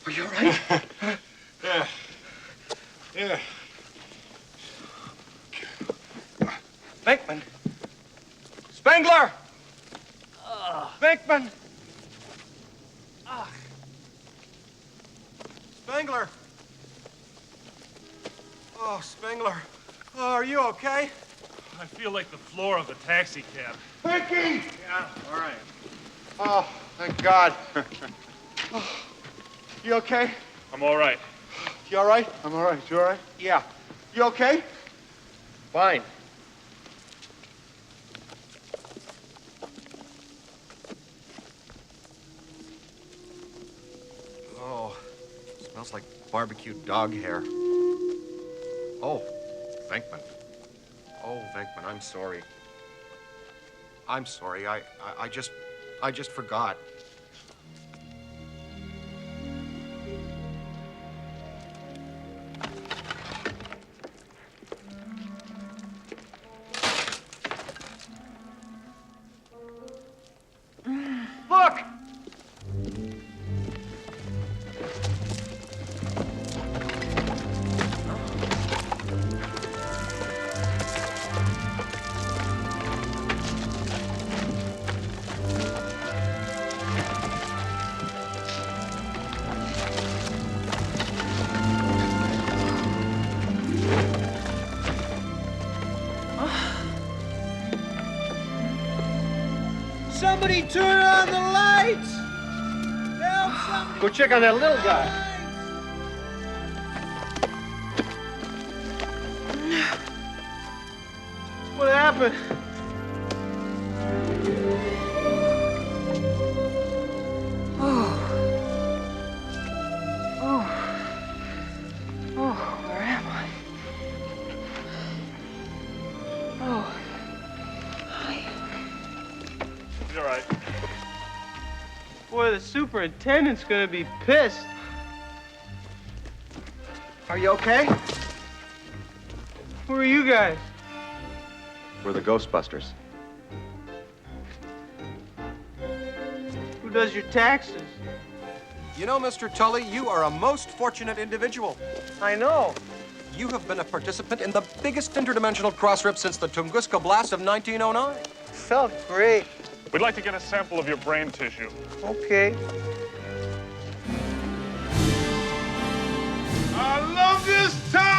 Are you all right? Yeah. Yeah. Venkman. Spengler! Venkman! Spengler! Oh, Spengler. Oh, are you okay? I feel like the floor of a taxi cab. Vicky! Yeah, all right. Oh, thank God. Oh, you okay? I'm all right. You all right? I'm all right. You all right? Yeah. You okay? Fine. Oh, smells like barbecued dog hair. Oh, Venkman. Oh, Venkman, I'm sorry. I'm sorry. I just forgot. Look! Somebody turn on the lights! Help, somebody! Go check on that little guy. What happened? Where am I? Oh. You're all right. Boy, the superintendent's gonna be pissed. Are you okay? Who are you guys? We're the Ghostbusters. Who does your taxes? You know, Mr. Tully, you are a most fortunate individual. I know. You have been a participant in the biggest interdimensional cross-rip since the Tunguska blast of 1909. Felt great. We'd like to get a sample of your brain tissue. Okay. I love this town!